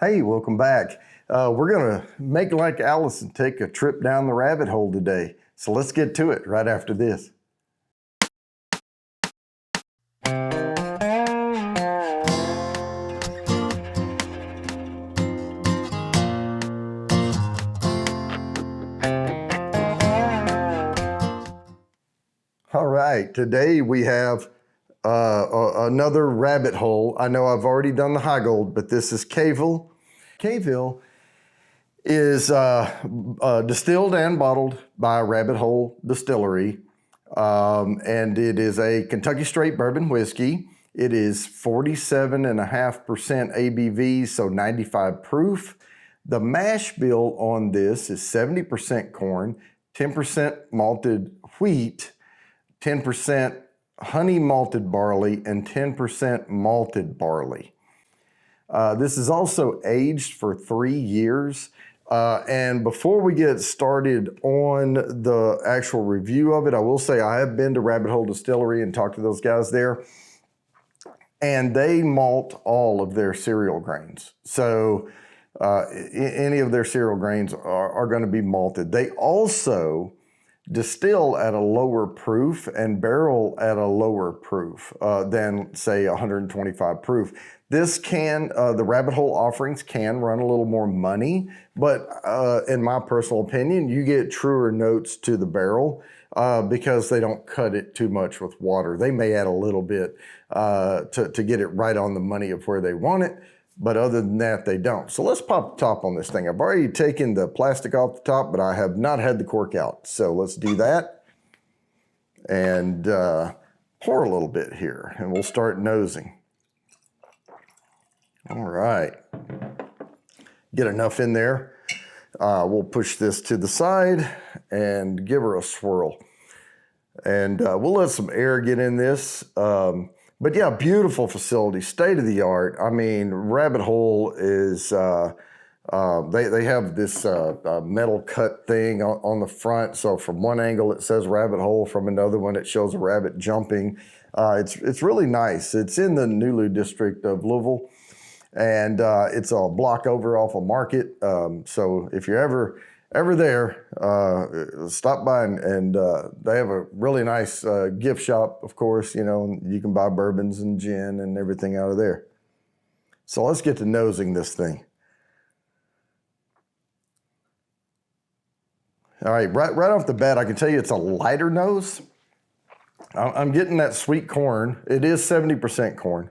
Hey, welcome back. We're gonna make like Alice and take a trip down the rabbit hole today. So let's get to it right after this. All right, today we have another rabbit hole. I know I've already done the high gold, but this is Cavehill. Cavehill is distilled and bottled by Rabbit Hole Distillery, and it is a Kentucky straight bourbon whiskey. It is 47.5% ABV, so 95 proof. The mash bill on this is 70% corn, 10% malted wheat, 10% honey malted barley, and 10% malted barley. This is also aged for 3 years. And before we get started on the actual review of it, I will say I have been to Rabbit Hole Distillery and talked to those guys there. And they malt all of their cereal grains. So any of their cereal grains are going to be malted. They also distill at a lower proof and barrel at a lower proof than, say, 125 proof. This can, the Rabbit Hole offerings can run a little more money, but in my personal opinion, you get truer notes to the barrel because they don't cut it too much with water. They may add a little bit to get it right on the money of where they want it, but other than that, they don't. So let's pop the top on this thing. I've already taken the plastic off the top, but I have not had the cork out. So let's do that and pour a little bit here, and we'll start nosing. All right, get enough in there. We'll push this to the side and give her a swirl. And we'll let some air get in this. But yeah, beautiful facility, state of the art. I mean, Rabbit Hole is, they have this metal cut thing on the front. So from one angle it says Rabbit Hole, from another one it shows a rabbit jumping. It's really nice. It's in the Nulu district of Louisville. And it's a block over off of Market. So if you're ever there, stop by and they have a really nice gift shop, of course. You know, you can buy bourbons and gin and everything out of there. So let's get to nosing this thing. All right, right off the bat, I can tell you it's a lighter nose. I'm getting that sweet corn. It is 70% corn.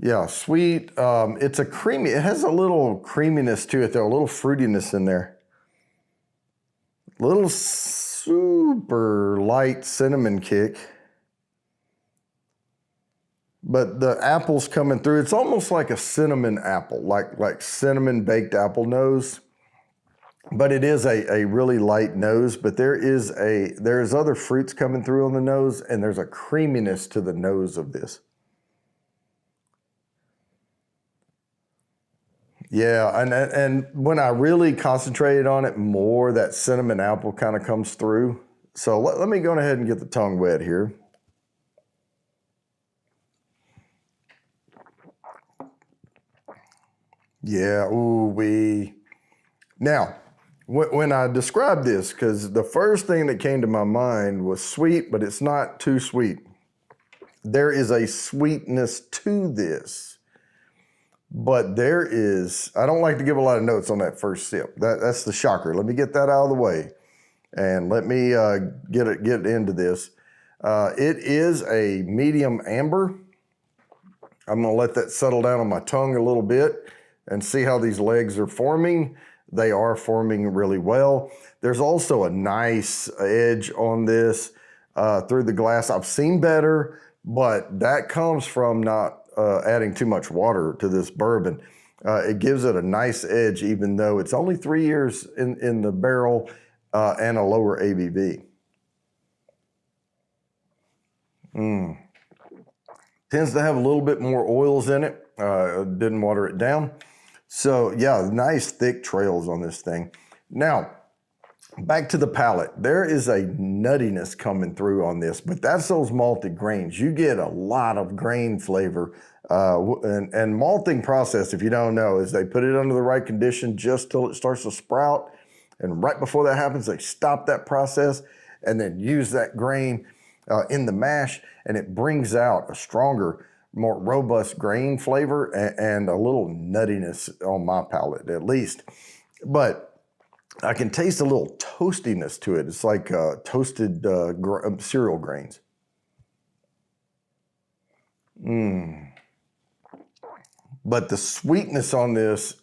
Yeah, sweet. It's a creamy, it has a little creaminess to it, though, a little fruitiness in there. Little super light cinnamon kick. But the apple's coming through. It's almost like a cinnamon apple, like cinnamon baked apple nose. But it is a really light nose, but there's other fruits coming through on the nose, and there's a creaminess to the nose of this. Yeah, and when I really concentrated on it more, that cinnamon apple kind of comes through. So let me go ahead and get the tongue wet here. Yeah, ooh wee. Now, when I described this, because the first thing that came to my mind was sweet, but it's not too sweet. There is a sweetness to this. But there is, I don't like to give a lot of notes on that first sip. That's the shocker. Let me get that out of the way. And let me get into this. It is a medium amber. I'm gonna let that settle down on my tongue a little bit and see how these legs are forming. They are forming really well. There's also a nice edge on this through the glass. I've seen better, but that comes from not adding too much water to this bourbon. It gives it a nice edge, even though it's only 3 years in the barrel and a lower ABV. Tends to have a little bit more oils in it. Didn't water it down. So yeah, nice thick trails on this thing. Now, back to the palate. There is a nuttiness coming through on this, but that's those malted grains. You get a lot of grain flavor And malting process, if you don't know, is they put it under the right condition just till it starts to sprout. And right before that happens, they stop that process and then use that grain in the mash, and it brings out a stronger, more robust grain flavor and a little nuttiness on my palate, at least. But I can taste a little toastiness to it. It's like toasted cereal grains. But the sweetness on this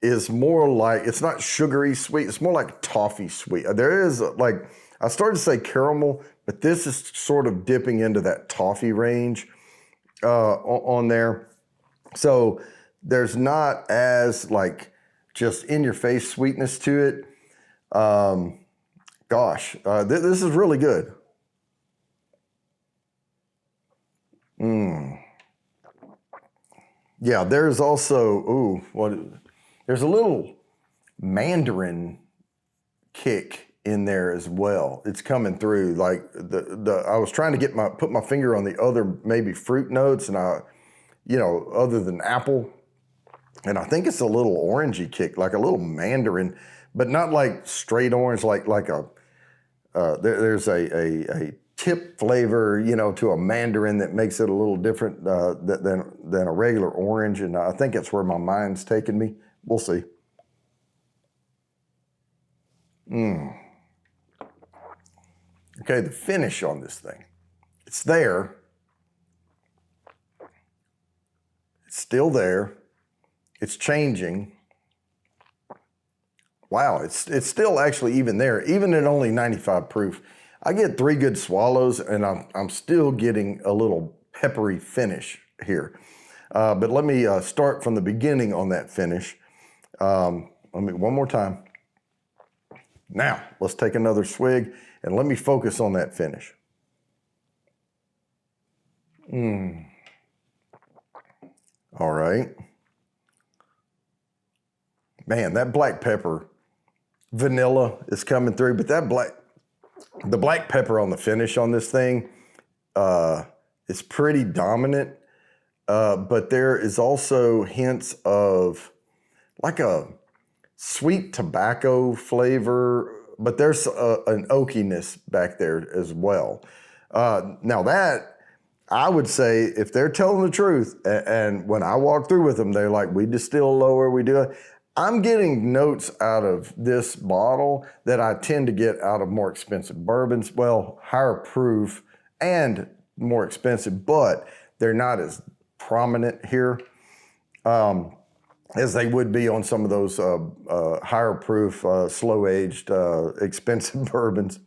is more like, it's not sugary sweet, it's more like toffee sweet. There is like, I started to say caramel, but this is sort of dipping into that toffee range on there. So there's not as like just in your face sweetness to it. This is really good. Yeah, there's also, there's a little mandarin kick in there as well. It's coming through. Like I was trying to put my finger on the other maybe fruit notes, and other than apple, and I think it's a little orangey kick, like a little mandarin, but not like straight orange, there's a tip flavor, to a mandarin that makes it a little different than a regular orange, and I think that's where my mind's taking me. We'll see. Okay, the finish on this thing. It's there. It's still there. It's changing. Wow, it's still actually even there, even at only 95 proof. I get 3 good swallows, and I'm still getting a little peppery finish here. But let me start from the beginning on that finish. One more time. Now, let's take another swig, and let me focus on that finish. All right. Man, that black pepper, vanilla is coming through, but the black pepper on the finish on this thing is pretty dominant, but there is also hints of like a sweet tobacco flavor, but there's an oakiness back there as well. Now that, I would say, if they're telling the truth, and when I walk through with them, they're like, we distill lower, we do it. I'm getting notes out of this bottle that I tend to get out of more expensive bourbons. Well, higher proof and more expensive, but they're not as prominent here as they would be on some of those higher proof, slow aged, expensive bourbons.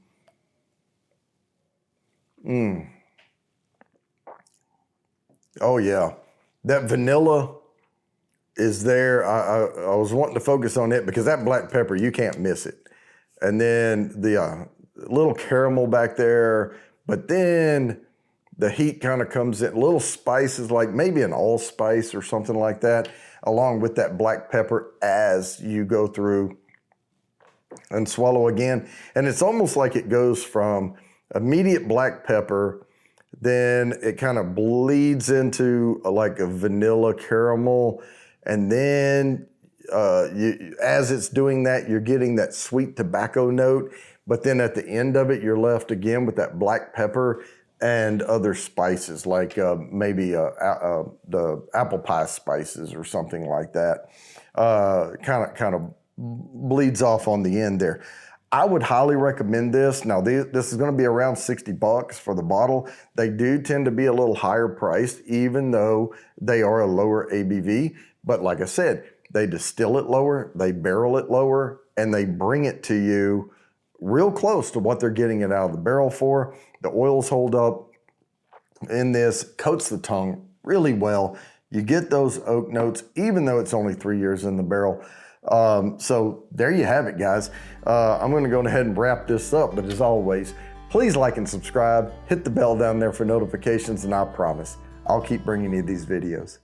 Oh yeah, that vanilla is there. I was wanting to focus on it because that black pepper, you can't miss it. And then the little caramel back there, but then the heat kind of comes in, little spices, like maybe an allspice or something like that, along with that black pepper as you go through and swallow again. And it's almost like it goes from immediate black pepper, then it kind of bleeds into like a vanilla caramel. And then as it's doing that, you're getting that sweet tobacco note. But then at the end of it, you're left again with that black pepper and other spices, like maybe the apple pie spices or something like that. Kind of bleeds off on the end there. I would highly recommend this. Now, this is going to be around $60 for the bottle. They do tend to be a little higher priced, even though they are a lower ABV. But like I said, they distill it lower, they barrel it lower, and they bring it to you real close to what they're getting it out of the barrel for. The oils hold up in this, coats the tongue really well. You get those oak notes, even though it's only 3 years in the barrel. So there you have it, guys. I'm going to go ahead and wrap this up, but as always, please like and subscribe, hit the bell down there for notifications, and I promise I'll keep bringing you these videos.